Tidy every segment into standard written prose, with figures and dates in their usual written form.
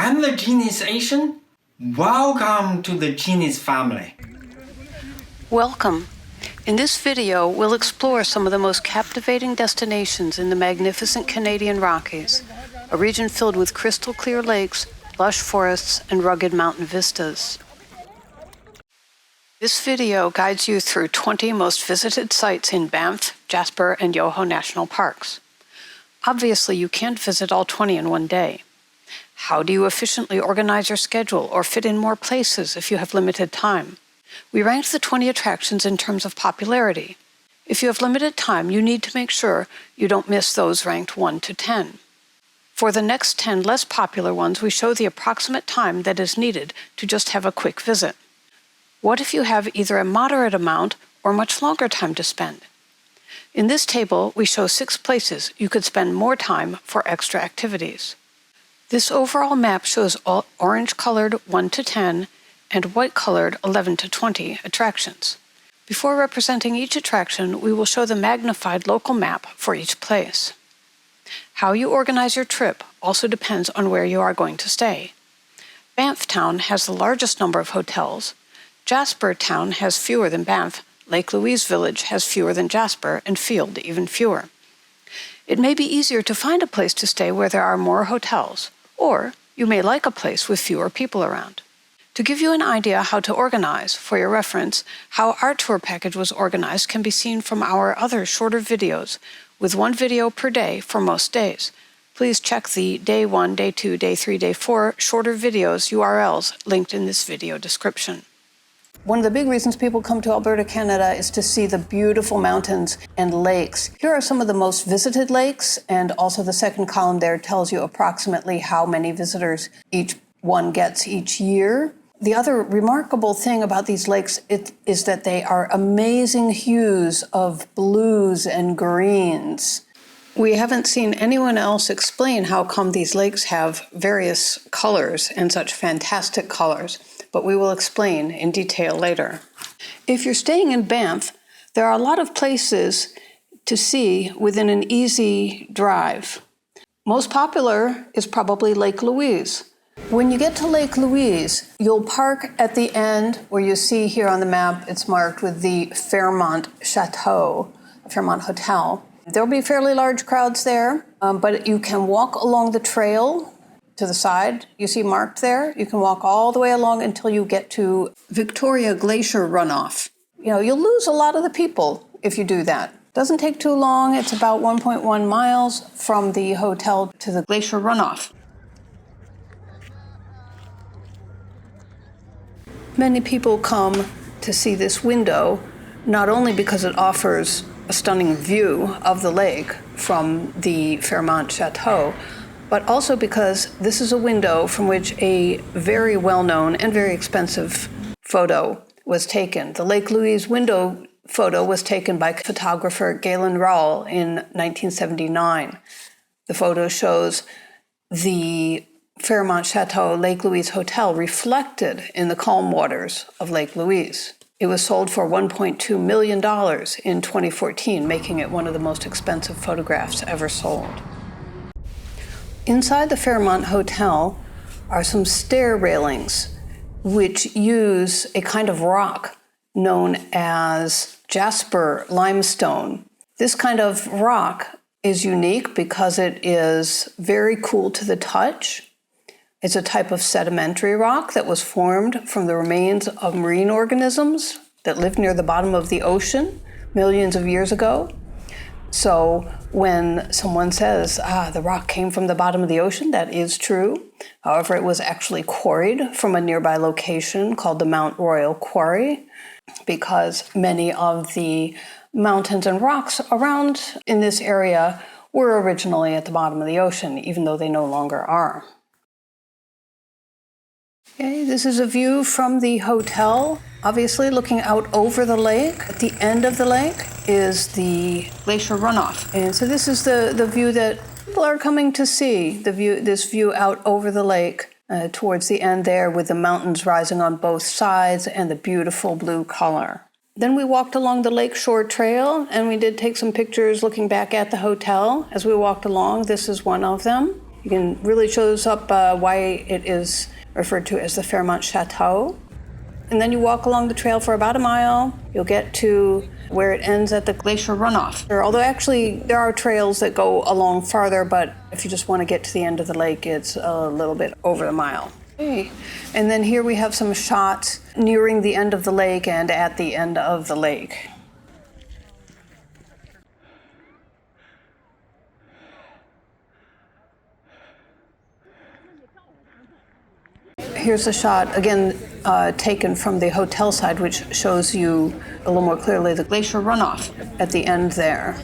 I'm the Genius Asian. Welcome to the Genius family. Welcome. In this video, we'll explore some of the most captivating destinations in the magnificent Canadian Rockies, a region filled with crystal clear lakes, lush forests, and rugged mountain vistas. This video guides you through 20 most visited sites in Banff, Jasper, and Yoho National Parks. Obviously, you can't visit all 20 in one day. How do you efficiently organize your schedule or fit in more places if you have limited time? We ranked the 20 attractions in terms of popularity. If you have limited time, you need to make sure you don't miss those ranked 1 to 10. For the next 10 less popular ones, we show the approximate time that is needed to just have a quick visit. What if you have either a moderate amount or much longer time to spend? In this table, we show 6 places you could spend more time for extra activities. This overall map shows all orange-colored 1 to 10 and white-colored 11 to 20 attractions. Before representing each attraction, we will show the magnified local map for each place. How you organize your trip also depends on where you are going to stay. Banff Town has the largest number of hotels. Jasper Town has fewer than Banff. Lake Louise Village has fewer than Jasper, and Field even fewer. It may be easier to find a place to stay where there are more hotels, or you may like a place with fewer people around. To give you an idea how to organize, for your reference, how our tour package was organized can be seen from our other shorter videos, with 1 video per day for most days. Please check the Day 1, Day 2, Day 3, Day 4 shorter videos URLs linked in this video description. One of the big reasons people come to Alberta, Canada is to see the beautiful mountains and lakes. Here are some of the most visited lakes, and also the second column there tells you approximately how many visitors each one gets each year. The other remarkable thing about these lakes is that they are amazing hues of blues and greens. We haven't seen anyone else explain how come these lakes have various colors and such fantastic colors, but we will explain in detail later. If you're staying in Banff, there are a lot of places to see within an easy drive. Most popular is probably Lake Louise. When you get to Lake Louise, you'll park at the end where you see here on the map, it's marked with the Fairmont Chateau, Fairmont Hotel. There'll be fairly large crowds there, but you can walk along the trail to the side. You see marked there. You can walk all the way along until you get to Victoria Glacier runoff. You'll lose a lot of the people if you do that. Doesn't take too long. It's about 1.1 miles from the hotel to the glacier runoff. Many people come to see this window, not only because it offers a stunning view of the lake from the Fairmont Chateau, but also because this is a window from which a very well-known and very expensive photo was taken. The Lake Louise window photo was taken by photographer Galen Rawle in 1979. The photo shows the Fairmont Chateau Lake Louise Hotel reflected in the calm waters of Lake Louise. It was sold for $1.2 million in 2014, making it one of the most expensive photographs ever sold. Inside the Fairmont Hotel are some stair railings which use a kind of rock known as Jasper limestone. This kind of rock is unique because it is very cool to the touch. It's a type of sedimentary rock that was formed from the remains of marine organisms that lived near the bottom of the ocean millions of years ago. So when someone says, the rock came from the bottom of the ocean, that is true. However, it was actually quarried from a nearby location called the Mount Royal Quarry, because many of the mountains and rocks around in this area were originally at the bottom of the ocean, even though they no longer are. Okay, this is a view from the hotel, obviously looking out over the lake. At the end of the lake is the glacier runoff. And so this is the view that people are coming to see, this view out over the lake towards the end there with the mountains rising on both sides and the beautiful blue color. Then we walked along the Lakeshore Trail, and we did take some pictures looking back at the hotel as we walked along. This is one of them. You can really shows up why it is referred to as the Fairmont Chateau. And then you walk along the trail for about a mile. You'll get to where it ends at the glacier runoff. Although actually there are trails that go along farther, but if you just want to get to the end of the lake, it's a little bit over a mile. Okay. And then here we have some shots nearing the end of the lake and at the end of the lake. Here's a shot, again, taken from the hotel side, which shows you a little more clearly the glacier runoff at the end there.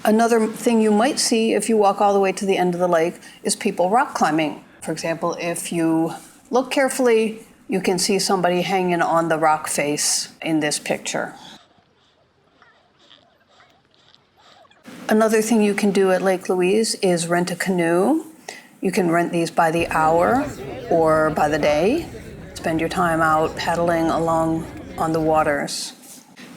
Another thing you might see if you walk all the way to the end of the lake is people rock climbing. For example, if you look carefully, you can see somebody hanging on the rock face in this picture. Another thing you can do at Lake Louise is rent a canoe. You can rent these by the hour or by the day. Spend your time out paddling along on the waters.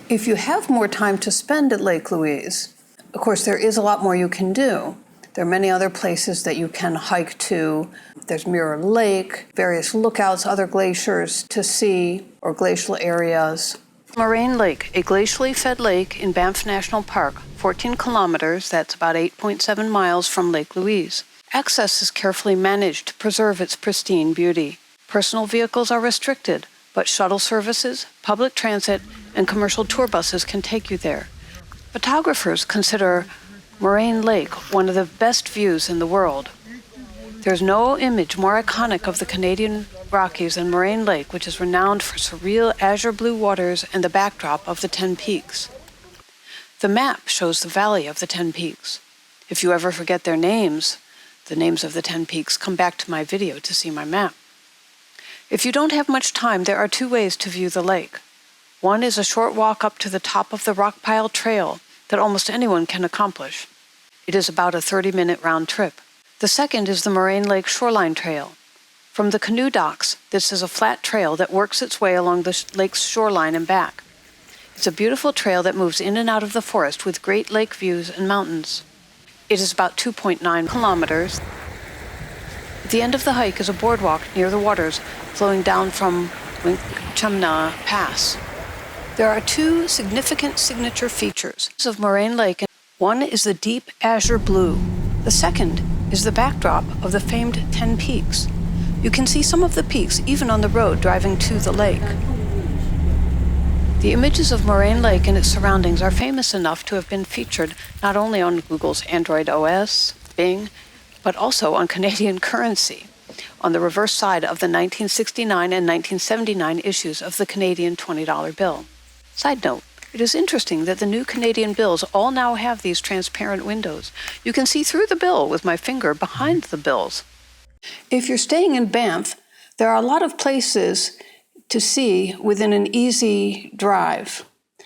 If you have more time to spend at Lake Louise, of course, there is a lot more you can do. There are many other places that you can hike to. There's Mirror Lake, various lookouts, other glaciers to see, or glacial areas. Moraine Lake, a glacially fed lake in Banff National Park, 14 kilometers, that's about 8.7 miles from Lake Louise. Access is carefully managed to preserve its pristine beauty. Personal vehicles are restricted, but shuttle services, public transit, and commercial tour buses can take you there. Photographers consider Moraine Lake one of the best views in the world. There's no image more iconic of the Canadian Rockies than Moraine Lake, which is renowned for surreal azure blue waters and the backdrop of the 10 Peaks. The map shows the valley of the 10 Peaks. If you ever forget their names, the names of the 10 peaks, come back to my video to see my map. If you don't have much time, there are two ways to view the lake. One is a short walk up to the top of the rock pile trail that almost anyone can accomplish. It is about a 30-minute round trip. The second is the Moraine Lake Shoreline Trail. From the canoe docks, this is a flat trail that works its way along the lake's shoreline and back. It's a beautiful trail that moves in and out of the forest with great lake views and mountains. It is about 2.9 kilometers. At the end of the hike is a boardwalk near the waters flowing down from Chumna Pass. There are two significant signature features of Moraine Lake. One is the deep azure blue. The second is the backdrop of the famed 10 Peaks. You can see some of the peaks even on the road driving to the lake. The images of Moraine Lake and its surroundings are famous enough to have been featured not only on Google's Android OS, Bing, but also on Canadian currency, on the reverse side of the 1969 and 1979 issues of the Canadian $20 bill. Side note, it is interesting that the new Canadian bills all now have these transparent windows. You can see through the bill with my finger behind the bills. If you're staying in Banff, there are a lot of places to see within an easy drive.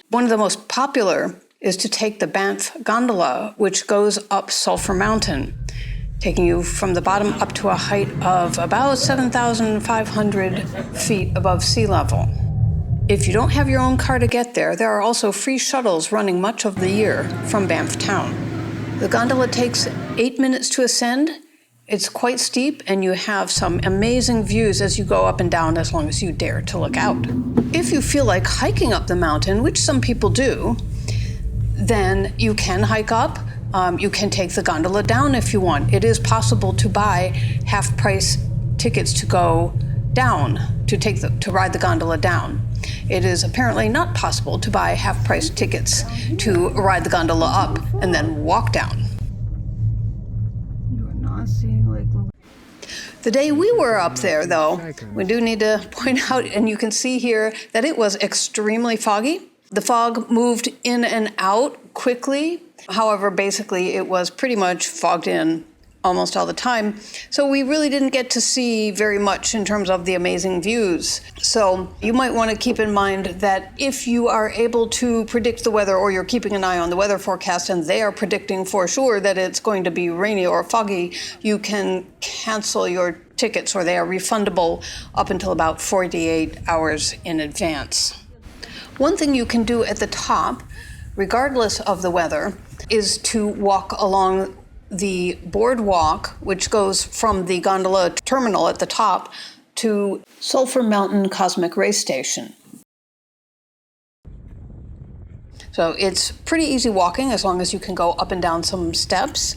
One of the most popular is to take the Banff Gondola, which goes up Sulphur Mountain, taking you from the bottom up to a height of about 7,500 feet above sea level. If you don't have your own car to get there, there are also free shuttles running much of the year from Banff Town. The gondola takes 8 minutes to ascend. It's quite steep, and you have some amazing views as you go up and down, as long as you dare to look out. If you feel like hiking up the mountain, which some people do, then you can hike up. You can take the gondola down if you want. It is possible to buy half-price tickets to go down, to ride the gondola down. It is apparently not possible to buy half-price tickets to ride the gondola up and then walk down. The day we were up there, though, we do need to point out, and you can see here, that it was extremely foggy. The fog moved in and out quickly. However, basically, it was pretty much fogged in almost all the time. So we really didn't get to see very much in terms of the amazing views. So you might want to keep in mind that if you are able to predict the weather, or you're keeping an eye on the weather forecast and they are predicting for sure that it's going to be rainy or foggy, you can cancel your tickets, or they are refundable up until about 48 hours in advance. One thing you can do at the top, regardless of the weather, is to walk along the boardwalk, which goes from the gondola terminal at the top to Sulphur Mountain Cosmic Ray Station. So it's pretty easy walking as long as you can go up and down some steps.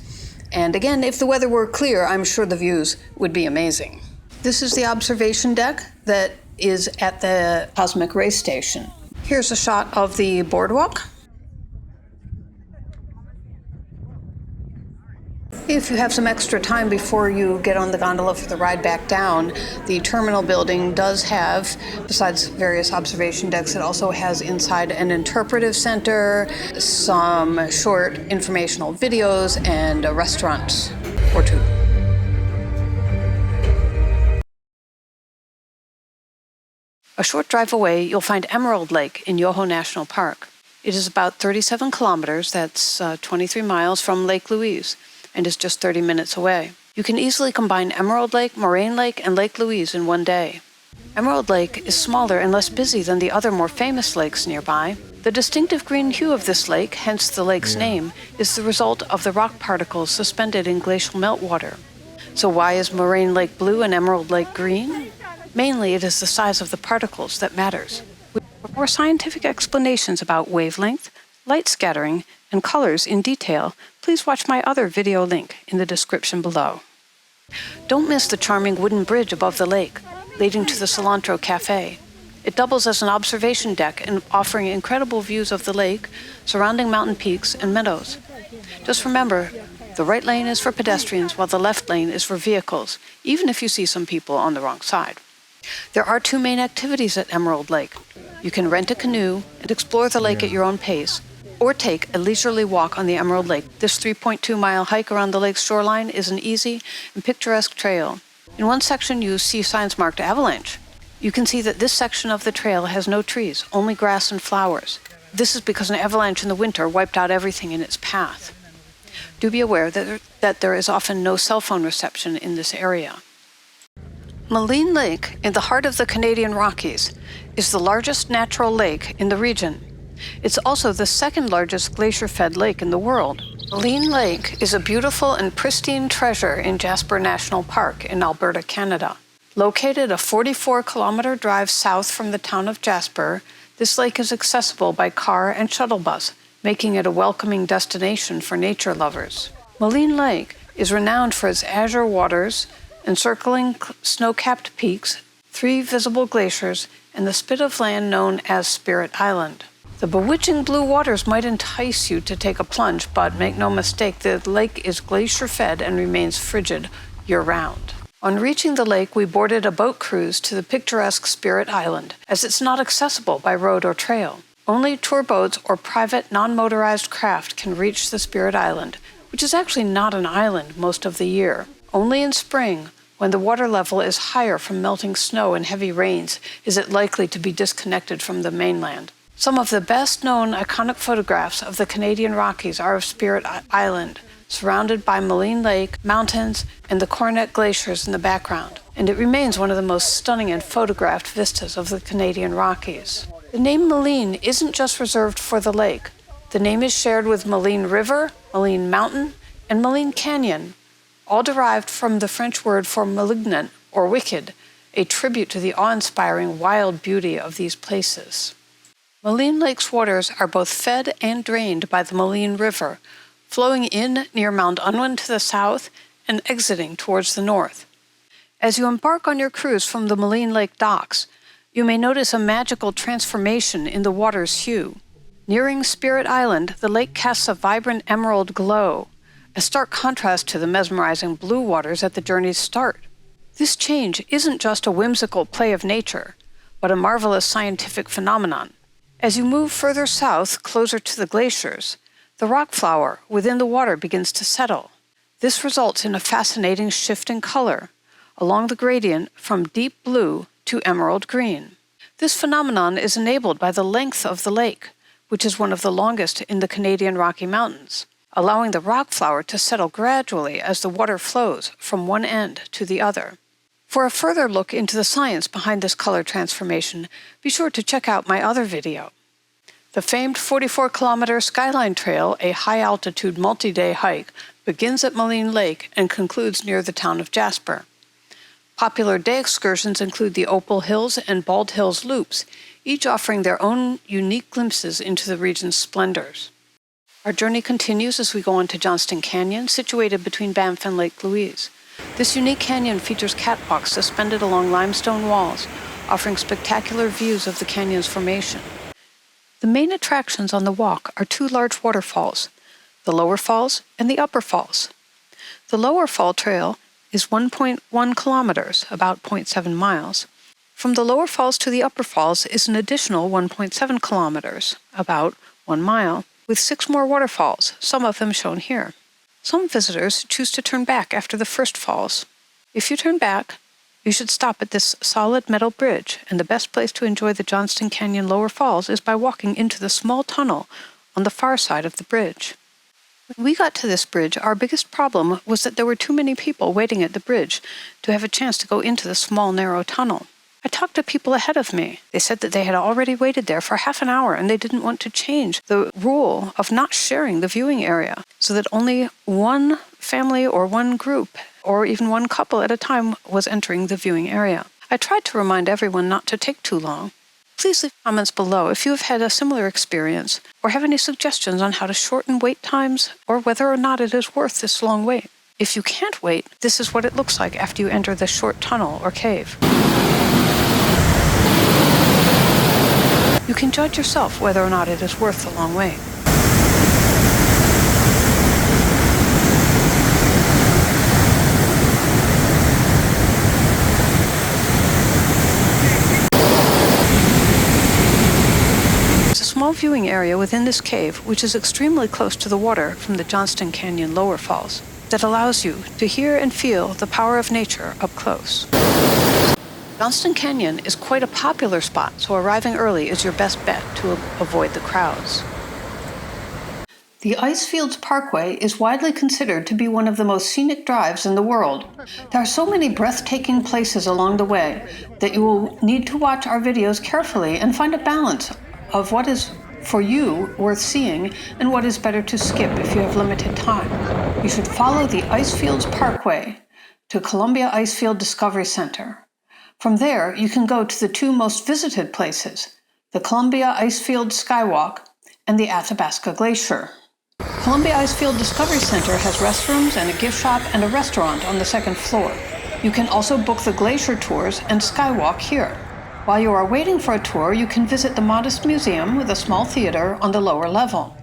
And again, if the weather were clear, I'm sure the views would be amazing. This is the observation deck that is at the Cosmic Ray Station. Here's a shot of the boardwalk. If you have some extra time before you get on the gondola for the ride back down, the terminal building does have, besides various observation decks, it also has inside an interpretive center, some short informational videos, and a restaurant or two. A short drive away, you'll find Emerald Lake in Yoho National Park. It is about 37 kilometers, that's 23 miles from Lake Louise, and is just 30 minutes away. You can easily combine Emerald Lake, Moraine Lake, and Lake Louise in one day. Emerald Lake is smaller and less busy than the other more famous lakes nearby. The distinctive green hue of this lake, hence the lake's name, is the result of the rock particles suspended in glacial meltwater. So why is Moraine Lake blue and Emerald Lake green? Mainly it is the size of the particles that matters. For more scientific explanations about wavelength, light scattering, and colors in detail, please watch my other video link in the description below. Don't miss the charming wooden bridge above the lake, leading to the Cilantro Cafe. It doubles as an observation deck and offering incredible views of the lake, surrounding mountain peaks and meadows. Just remember, the right lane is for pedestrians while the left lane is for vehicles, even if you see some people on the wrong side. There are two main activities at Emerald Lake. You can rent a canoe and explore the lake at your own pace, or take a leisurely walk on the Emerald Lake. This 3.2-mile hike around the lake's shoreline is an easy and picturesque trail. In one section, you see signs marked avalanche. You can see that this section of the trail has no trees, only grass and flowers. This is because an avalanche in the winter wiped out everything in its path. Do be aware that there is often no cell phone reception in this area. Maligne Lake, in the heart of the Canadian Rockies, is the largest natural lake in the region. It's also the second largest glacier-fed lake in the world. Maligne Lake is a beautiful and pristine treasure in Jasper National Park in Alberta, Canada. Located a 44-kilometer drive south from the town of Jasper, this lake is accessible by car and shuttle bus, making it a welcoming destination for nature lovers. Maligne Lake is renowned for its azure waters, encircling snow-capped peaks, 3 visible glaciers, and the spit of land known as Spirit Island. The bewitching blue waters might entice you to take a plunge, but make no mistake, the lake is glacier-fed and remains frigid year-round. On reaching the lake, we boarded a boat cruise to the picturesque Spirit Island, as it's not accessible by road or trail. Only tour boats or private, non-motorized craft can reach the Spirit Island, which is actually not an island most of the year. Only in spring, when the water level is higher from melting snow and heavy rains, is it likely to be disconnected from the mainland. Some of the best-known iconic photographs of the Canadian Rockies are of Spirit Island, surrounded by Maligne Lake, mountains, and the Coronet Glaciers in the background, and it remains one of the most stunning and photographed vistas of the Canadian Rockies. The name Maligne isn't just reserved for the lake. The name is shared with Maligne River, Maligne Mountain, and Maligne Canyon, all derived from the French word for malignant or wicked, a tribute to the awe-inspiring wild beauty of these places. Maligne Lake's waters are both fed and drained by the Maligne River, flowing in near Mount Unwin to the south and exiting towards the north. As you embark on your cruise from the Maligne Lake docks, you may notice a magical transformation in the water's hue. Nearing Spirit Island, the lake casts a vibrant emerald glow, a stark contrast to the mesmerizing blue waters at the journey's start. This change isn't just a whimsical play of nature, but a marvelous scientific phenomenon. As you move further south, closer to the glaciers, the rock flour within the water begins to settle. This results in a fascinating shift in color, along the gradient from deep blue to emerald green. This phenomenon is enabled by the length of the lake, which is one of the longest in the Canadian Rocky Mountains, allowing the rock flour to settle gradually as the water flows from one end to the other. For a further look into the science behind this color transformation, be sure to check out my other video. The famed 44-kilometer Skyline Trail, a high-altitude multi-day hike, begins at Maligne Lake and concludes near the town of Jasper. Popular day excursions include the Opal Hills and Bald Hills loops, each offering their own unique glimpses into the region's splendors. Our journey continues as we go on to Johnston Canyon, situated between Banff and Lake Louise. This unique canyon features catwalks suspended along limestone walls, offering spectacular views of the canyon's formation. The main attractions on the walk are two large waterfalls, the Lower Falls and the Upper Falls. The Lower Fall Trail is 1.1 kilometers, about 0.7 miles. From the Lower Falls to the Upper Falls is an additional 1.7 kilometers, about 1 mile, with 6 more waterfalls, some of them shown here. Some visitors choose to turn back after the first falls. If you turn back, you should stop at this solid metal bridge, and the best place to enjoy the Johnston Canyon Lower Falls is by walking into the small tunnel on the far side of the bridge. When we got to this bridge, our biggest problem was that there were too many people waiting at the bridge to have a chance to go into the small, narrow tunnel. I talked to people ahead of me. They said that they had already waited there for half an hour and they didn't want to change the rule of not sharing the viewing area so that only one family or one group or even one couple at a time was entering the viewing area. I tried to remind everyone not to take too long. Please leave comments below if you have had a similar experience or have any suggestions on how to shorten wait times or whether or not it is worth this long wait. If you can't wait, this is what it looks like after you enter the short tunnel or cave. You can judge yourself whether or not it is worth the long wait. There's a small viewing area within this cave, which is extremely close to the water from the Johnston Canyon Lower Falls, that allows you to hear and feel the power of nature up close. Johnston Canyon is quite a popular spot, so arriving early is your best bet to avoid the crowds. The Icefields Parkway is widely considered to be one of the most scenic drives in the world. There are so many breathtaking places along the way that you will need to watch our videos carefully and find a balance of what is for you worth seeing and what is better to skip if you have limited time. You should follow the Icefields Parkway to Columbia Icefield Discovery Center. From there, you can go to the two most visited places, the Columbia Icefield Skywalk and the Athabasca Glacier. Columbia Icefield Discovery Center has restrooms and a gift shop and a restaurant on the second floor. You can also book the glacier tours and skywalk here. While you are waiting for a tour, you can visit the modest museum with a small theater on the lower level.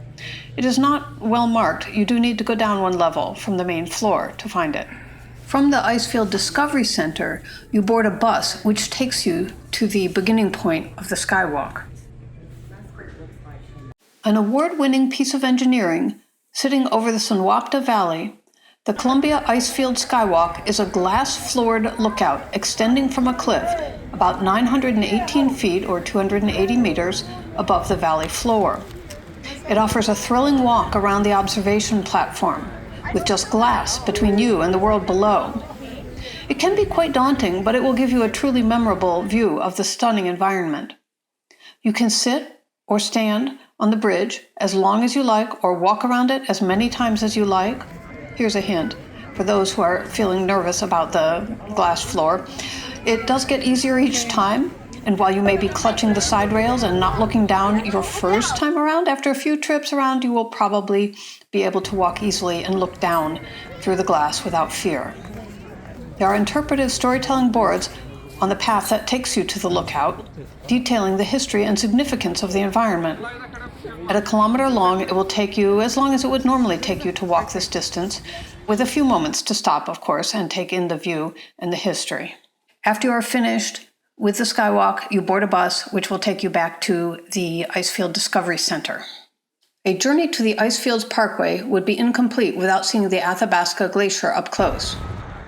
It is not well marked. You do need to go down one level from the main floor to find it. From the Icefield Discovery Center, you board a bus which takes you to the beginning point of the skywalk. An award-winning piece of engineering sitting over the Sunwapta Valley, the Columbia Icefield Skywalk is a glass-floored lookout extending from a cliff about 918 feet or 280 meters above the valley floor. It offers a thrilling walk around the observation platform, with just glass between you and the world below. It can be quite daunting, but it will give you a truly memorable view of the stunning environment. You can sit or stand on the bridge as long as you like, or walk around it as many times as you like. Here's a hint for those who are feeling nervous about the glass floor. It does get easier each time, and while you may be clutching the side rails and not looking down your first time around, after a few trips around, you will probably be able to walk easily and look down through the glass without fear. There are interpretive storytelling boards on the path that takes you to the lookout, detailing the history and significance of the environment. At 1 kilometer long, it will take you as long as it would normally take you to walk this distance, with a few moments to stop, of course, and take in the view and the history. After you are finished with the skywalk, you board a bus which will take you back to the Icefield Discovery Center. A journey to the Icefields Parkway would be incomplete without seeing the Athabasca Glacier up close.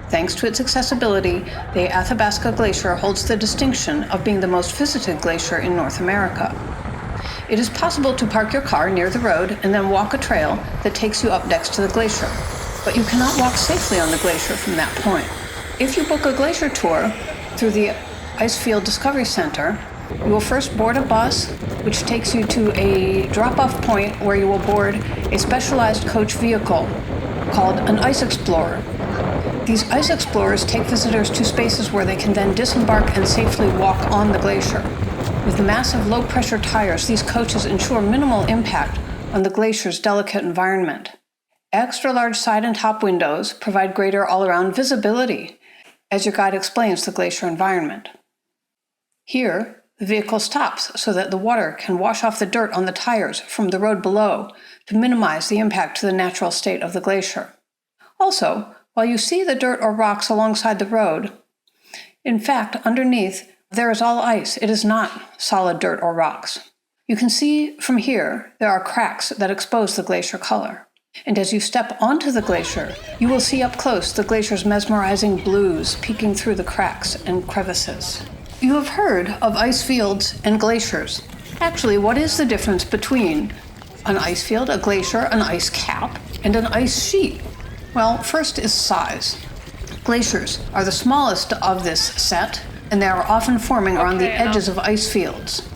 Thanks to its accessibility, the Athabasca Glacier holds the distinction of being the most visited glacier in North America. It is possible to park your car near the road and then walk a trail that takes you up next to the glacier, but you cannot walk safely on the glacier from that point. If you book a glacier tour through the Icefield Discovery Center, you will first board a bus which takes you to a drop-off point where you will board a specialized coach vehicle called an ice explorer. These ice explorers take visitors to spaces where they can then disembark and safely walk on the glacier. With massive low-pressure tires, these coaches ensure minimal impact on the glacier's delicate environment. Extra-large side and top windows provide greater all-around visibility as your guide explains the glacier environment. Here, the vehicle stops so that the water can wash off the dirt on the tires from the road below to minimize the impact to the natural state of the glacier. Also, while you see the dirt or rocks alongside the road, in fact, underneath, there is all ice. It is not solid dirt or rocks. You can see from here there are cracks that expose the glacier color. And as you step onto the glacier, you will see up close the glacier's mesmerizing blues peeking through the cracks and crevices. You have heard of ice fields and glaciers. Actually, what is the difference between an ice field, a glacier, an ice cap, and an ice sheet? Well, first is size. Glaciers are the smallest of this set, and they are often forming around the edges of ice fields.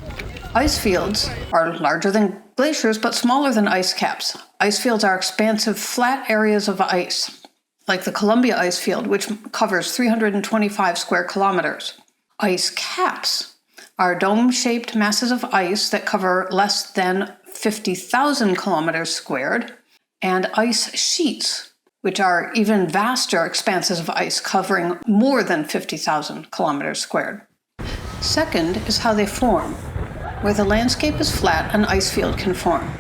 Ice fields are larger than glaciers, but smaller than ice caps. Ice fields are expansive, flat areas of ice, like the Columbia Ice Field, which covers 325 square kilometers. Ice caps are dome-shaped masses of ice that cover less than 50,000 kilometers squared, and ice sheets, which are even vaster expanses of ice covering more than 50,000 kilometers squared. Second is how they form. Where the landscape is flat, an ice field can form.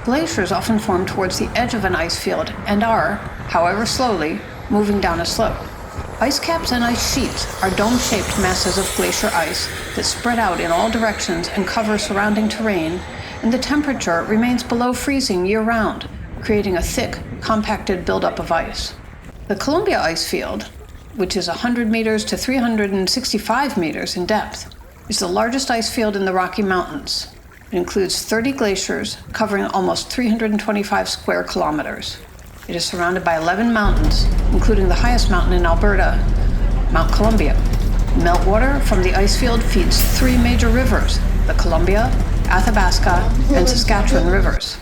Glaciers often form towards the edge of an ice field and are, however slowly, moving down a slope. Ice caps and ice sheets are dome-shaped masses of glacier ice that spread out in all directions and cover surrounding terrain, and the temperature remains below freezing year-round, creating a thick, compacted buildup of ice. The Columbia Ice Field, which is 100 meters to 365 meters in depth, is the largest ice field in the Rocky Mountains. It includes 30 glaciers covering almost 325 square kilometers. It is surrounded by 11 mountains, including the highest mountain in Alberta, Mount Columbia. Meltwater from the ice field feeds 3 major rivers, the Columbia, Athabasca, and Saskatchewan rivers.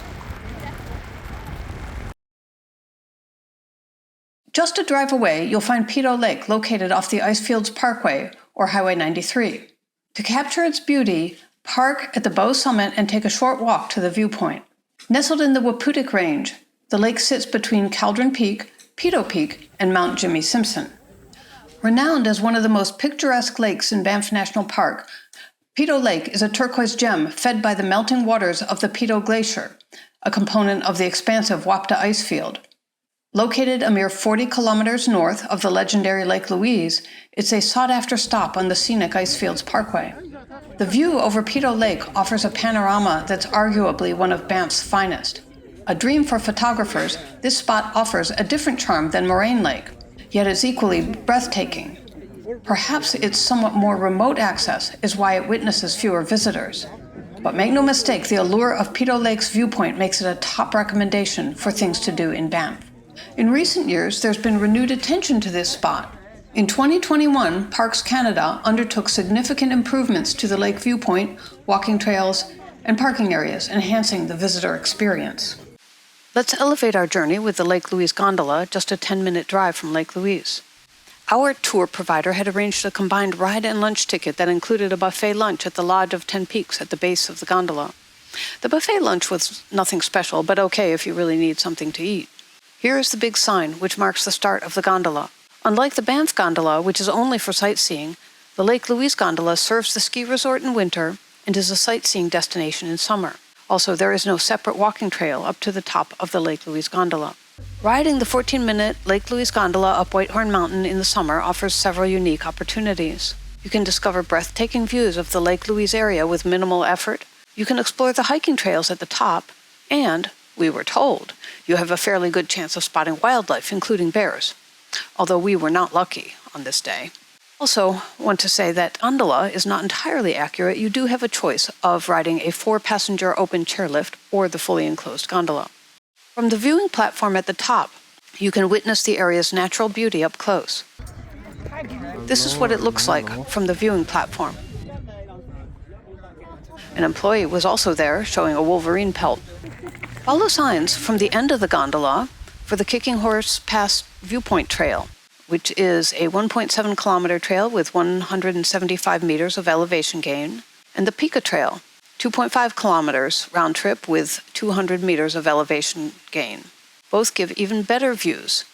Just a drive away, you'll find Peyto Lake located off the Icefields Parkway, or Highway 93. To capture its beauty, park at the Bow Summit and take a short walk to the Viewpoint. Nestled in the Waputink Range, the lake sits between Caldron Peak, Peyto Peak, and Mount Jimmy Simpson. Renowned as one of the most picturesque lakes in Banff National Park, Peyto Lake is a turquoise gem fed by the melting waters of the Peyto Glacier, a component of the expansive Wapta Ice Field. Located a mere 40 kilometers north of the legendary Lake Louise, it's a sought-after stop on the scenic Icefields Parkway. The view over Peyto Lake offers a panorama that's arguably one of Banff's finest. A dream for photographers, this spot offers a different charm than Moraine Lake, yet it's equally breathtaking. Perhaps its somewhat more remote access is why it witnesses fewer visitors. But make no mistake, the allure of Peyto Lake's viewpoint makes it a top recommendation for things to do in Banff. In recent years, there's been renewed attention to this spot. In 2021, Parks Canada undertook significant improvements to the lake viewpoint, walking trails, and parking areas, enhancing the visitor experience. Let's elevate our journey with the Lake Louise Gondola, just a 10-minute drive from Lake Louise. Our tour provider had arranged a combined ride and lunch ticket that included a buffet lunch at the Lodge of 10 Peaks at the base of the gondola. The buffet lunch was nothing special, but okay if you really need something to eat. Here is the big sign, which marks the start of the gondola. Unlike the Banff Gondola, which is only for sightseeing, the Lake Louise Gondola serves the ski resort in winter and is a sightseeing destination in summer. Also, there is no separate walking trail up to the top of the Lake Louise Gondola. Riding the 14-minute Lake Louise Gondola up Whitehorn Mountain in the summer offers several unique opportunities. You can discover breathtaking views of the Lake Louise area with minimal effort. You can explore the hiking trails at the top, and, we were told, you have a fairly good chance of spotting wildlife, including bears. Although we were not lucky on this day. Also, want to say that gondola is not entirely accurate. You do have a choice of riding a 4-passenger open chairlift or the fully enclosed gondola. From the viewing platform at the top, you can witness the area's natural beauty up close. This is what it looks like from the viewing platform. An employee was also there showing a wolverine pelt. Follow signs from the end of the gondola for the Kicking Horse Pass Viewpoint Trail, which is a 1.7 kilometer trail with 175 meters of elevation gain, and the Pika Trail, 2.5 kilometers round trip with 200 meters of elevation gain. Both give even better views,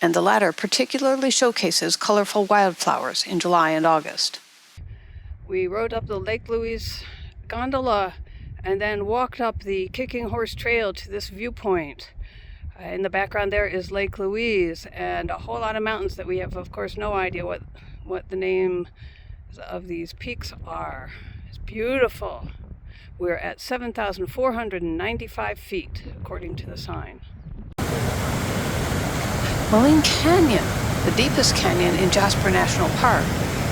and the latter particularly showcases colorful wildflowers in July and August. We rode up the Lake Louise Gondola and then walked up the Kicking Horse Trail to this viewpoint. In the background there is Lake Louise and a whole lot of mountains that we have, of course, no idea what the names of these peaks are. It's beautiful. We're at 7,495 feet, according to the sign. Maligne Canyon, the deepest canyon in Jasper National Park,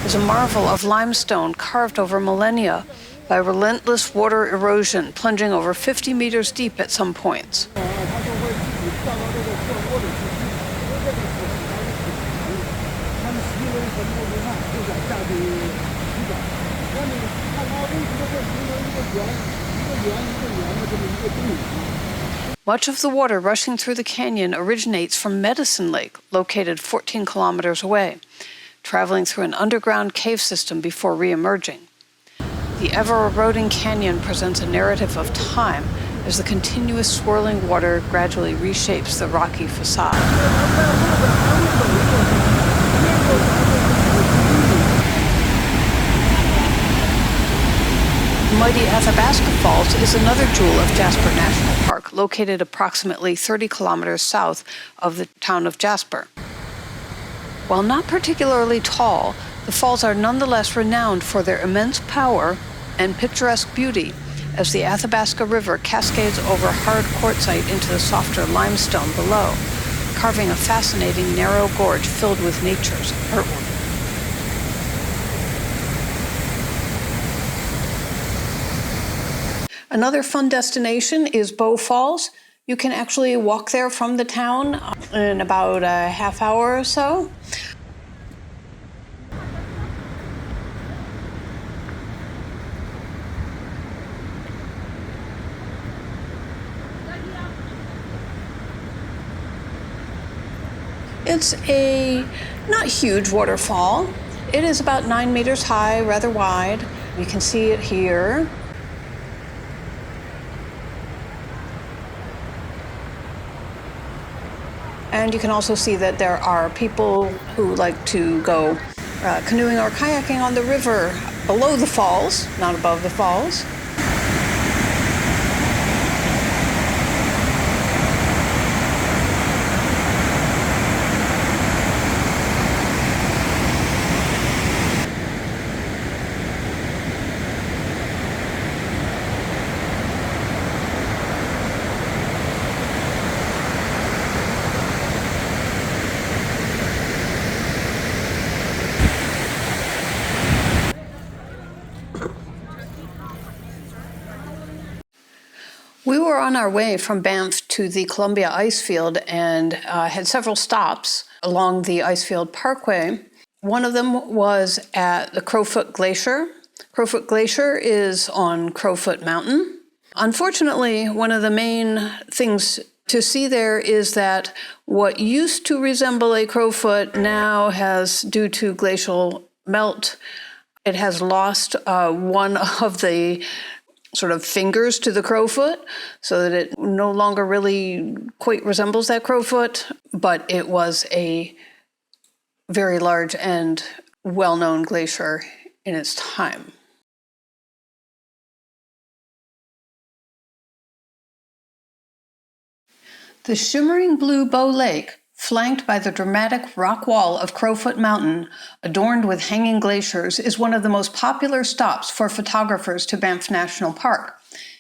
is a marvel of limestone carved over millennia by relentless water erosion, plunging over 50 meters deep at some points. Much of the water rushing through the canyon originates from Medicine Lake, located 14 kilometers away, traveling through an underground cave system before re-emerging. The ever-eroding canyon presents a narrative of time as the continuous swirling water gradually reshapes the rocky facade. The mighty Athabasca Falls is another jewel of Jasper National Park, located approximately 30 kilometers south of the town of Jasper. While not particularly tall, the falls are nonetheless renowned for their immense power and picturesque beauty as the Athabasca River cascades over hard quartzite into the softer limestone below, carving a fascinating narrow gorge filled with nature's artwork. Another fun destination is Bow Falls. You can actually walk there from the town in about a half hour or so. It's a not huge waterfall. It is about 9 meters high, rather wide. You can see it here. And you can also see that there are people who like to go canoeing or kayaking on the river below the falls, not above the falls. We were on our way from Banff to the Columbia Icefield and had several stops along the Icefield Parkway. One of them was at the Crowfoot Glacier. Crowfoot Glacier is on Crowfoot Mountain. Unfortunately, one of the main things to see there is that what used to resemble a crowfoot now has, due to glacial melt, it has lost one of the sort of fingers to the crowfoot, so that it no longer really quite resembles that crowfoot, but it was a very large and well-known glacier in its time. The shimmering blue Bow Lake, flanked by the dramatic rock wall of Crowfoot Mountain, adorned with hanging glaciers, is one of the most popular stops for photographers to Banff National Park,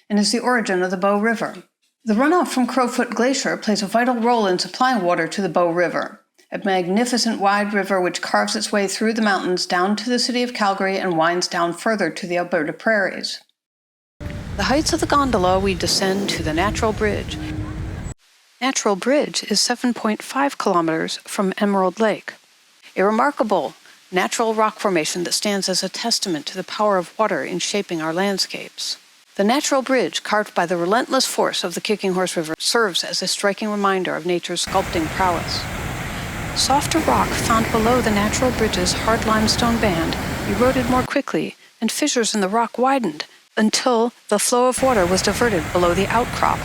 and is the origin of the Bow River. The runoff from Crowfoot Glacier plays a vital role in supplying water to the Bow River, a magnificent wide river which carves its way through the mountains down to the city of Calgary and winds down further to the Alberta prairies. The heights of the gondola, we descend to the Natural Bridge. Natural Bridge is 7.5 kilometers from Emerald Lake, a remarkable natural rock formation that stands as a testament to the power of water in shaping our landscapes. The natural bridge carved by the relentless force of the Kicking Horse River serves as a striking reminder of nature's sculpting prowess. Softer rock found below the natural bridge's hard limestone band eroded more quickly, and fissures in the rock widened until the flow of water was diverted below the outcrop.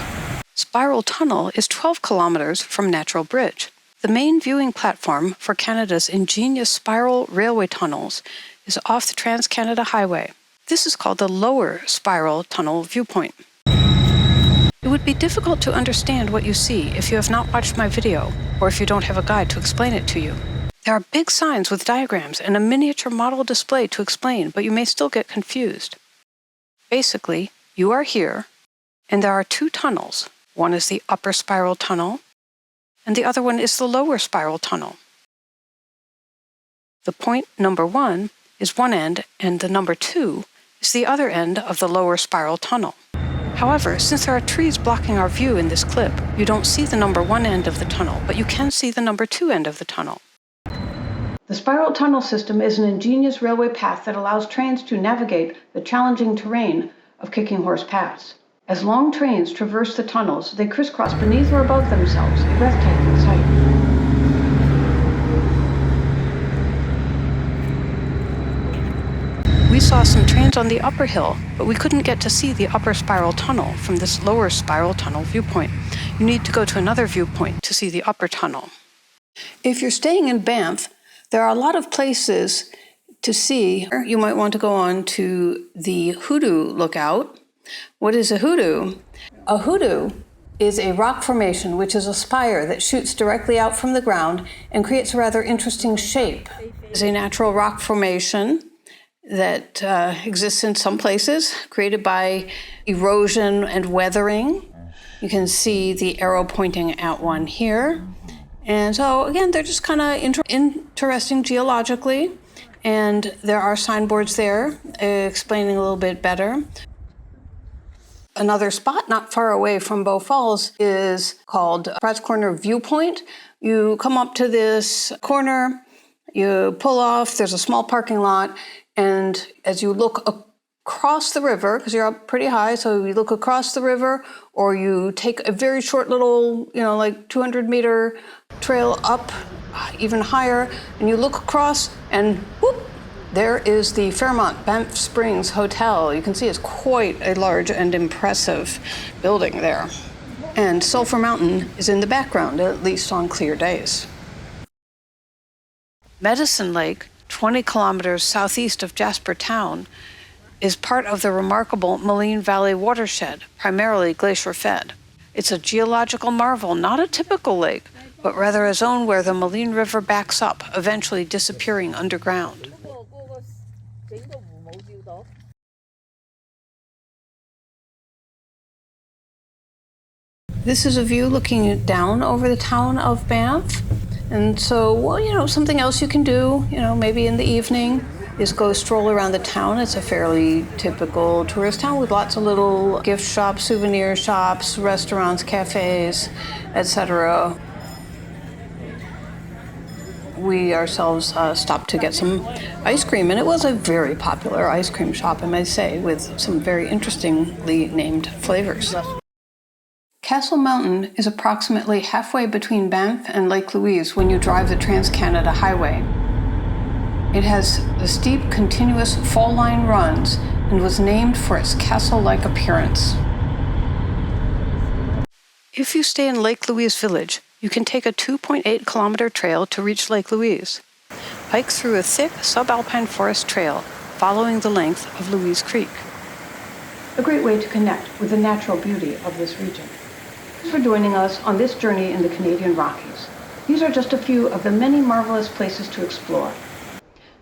Spiral Tunnel is 12 kilometers from Natural Bridge. The main viewing platform for Canada's ingenious spiral railway tunnels is off the Trans-Canada Highway. This is called the Lower Spiral Tunnel Viewpoint. It would be difficult to understand what you see if you have not watched my video, or if you don't have a guide to explain it to you. There are big signs with diagrams and a miniature model display to explain, but you may still get confused. Basically, you are here, and there are two tunnels. One is the Upper Spiral Tunnel, and the other one is the Lower Spiral Tunnel. The point number 1 is one end, and the number 2 is the other end of the Lower Spiral Tunnel. However, since there are trees blocking our view in this clip, you don't see the number 1 end of the tunnel, but you can see the number 2 end of the tunnel. The spiral tunnel system is an ingenious railway path that allows trains to navigate the challenging terrain of Kicking Horse Pass. As long trains traverse the tunnels, they crisscross beneath or above themselves, a breathtaking sight. We saw some trains on the upper hill, but we couldn't get to see the Upper Spiral Tunnel from this Lower Spiral Tunnel viewpoint. You need to go to another viewpoint to see the upper tunnel. If you're staying in Banff, there are a lot of places to see. You might want to go on to the Hoodoo lookout. What is a hoodoo? A hoodoo is a rock formation, which is a spire that shoots directly out from the ground and creates a rather interesting shape. It's a natural rock formation that exists in some places, created by erosion and weathering. You can see the arrow pointing at one here. And so, again, they're just kind of interesting geologically, and there are signboards there explaining a little bit better. Another spot not far away from Bow Falls is called Pratt's Corner Viewpoint. You come up to this corner, you pull off, there's a small parking lot, and as you look across the river, because you're up pretty high, so you look across the river, or you take a very short little, like 200-meter trail up even higher, and you look across, and whoop, there is the Fairmont Banff Springs Hotel. You can see it's quite a large and impressive building there. And Sulphur Mountain is in the background, at least on clear days. Medicine Lake, 20 kilometers southeast of Jasper Town, is part of the remarkable Maligne Valley watershed, primarily glacier-fed. It's a geological marvel, not a typical lake, but rather a zone where the Maligne River backs up, eventually disappearing underground. This is a view looking down over the town of Banff. And so, something else you can do, maybe in the evening, is go stroll around the town. It's a fairly typical tourist town with lots of little gift shops, souvenir shops, restaurants, cafes, etc. We ourselves stopped to get some ice cream, and it was a very popular ice cream shop, I might say, with some very interestingly named flavors. Castle Mountain is approximately halfway between Banff and Lake Louise when you drive the Trans-Canada Highway. It has the steep, continuous fall line runs and was named for its castle-like appearance. If you stay in Lake Louise Village, you can take a 2.8 kilometer trail to reach Lake Louise. Hike through a thick subalpine forest trail following the length of Louise Creek. A great way to connect with the natural beauty of this region. Thanks for joining us on this journey in the Canadian Rockies. These are just a few of the many marvelous places to explore.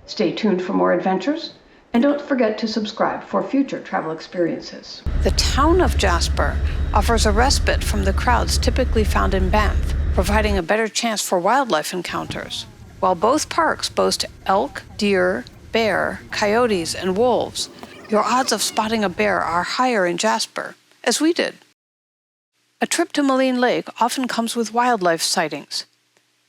Stay tuned for more adventures, and don't forget to subscribe for future travel experiences. The town of Jasper offers a respite from the crowds typically found in Banff, providing a better chance for wildlife encounters. While both parks boast elk, deer, bear, coyotes, and wolves, your odds of spotting a bear are higher in Jasper, as we did. A trip to Maligne Lake often comes with wildlife sightings.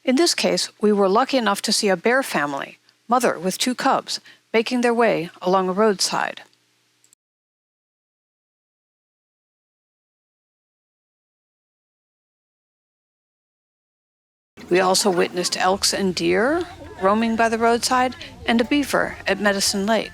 In this case, we were lucky enough to see a bear family, mother with 2 cubs, making their way along a roadside. We also witnessed elks and deer roaming by the roadside and a beaver at Medicine Lake.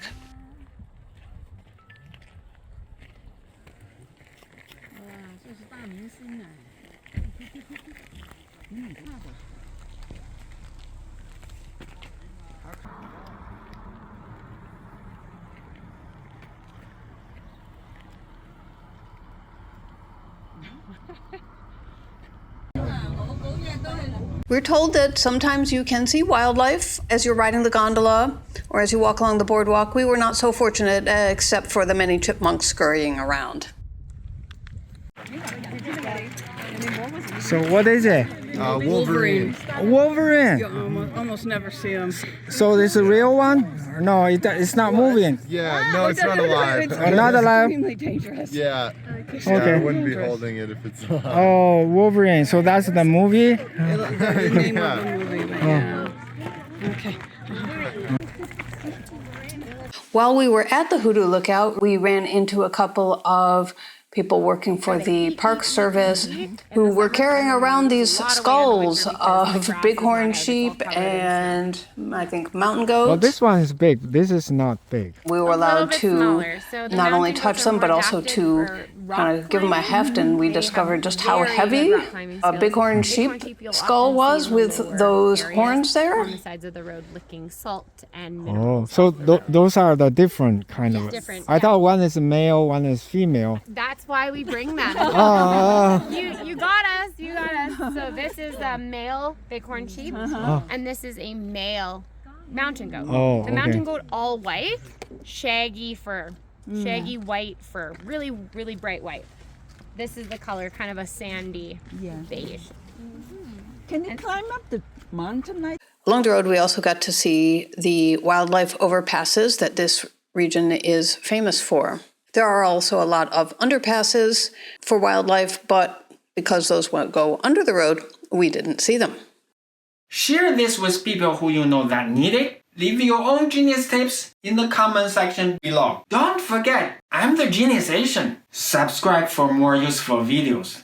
We're told that sometimes you can see wildlife as you're riding the gondola or as you walk along the boardwalk. We were not so fortunate, except for the many chipmunks scurrying around. So what is it? Wolverine. Wolverine. You almost never see them. So this is a real one? No, it's not moving. Yeah, no, it's not alive. Not alive? Extremely dangerous. Yeah. Okay. I wouldn't be holding it if it's alive. Oh, Wolverine. So that's the movie? The name of the movie, but yeah. Okay. While we were at the Hoodoo Lookout, we ran into a couple of people working for the Park Service who were carrying around these skulls of bighorn sheep and I think mountain goats. Well, this one is big. This is not big. We were allowed to not only touch them, but also to kind of give them a heft, and we discovered just how heavy a bighorn sheep skull was with those horns there. On the sides of the road licking salt and Oh, so those are the different kind of. different, I thought one is male, one is female. That's why we bring them. You got us. You got us. So this is a male bighorn sheep, and this is a male mountain goat. Oh, the mountain goat all white, shaggy fur, shaggy white fur, really, really bright white. This is the color, kind of a sandy beige. Can you climb up the mountain? Along the road, we also got to see the wildlife overpasses that this region is famous for. There are also a lot of underpasses for wildlife, but because those won't go under the road, we didn't see them. Share this with people who you know that need it. Leave your own genius tips in the comment section below. Don't forget, I'm the Genius Asian. Subscribe for more useful videos.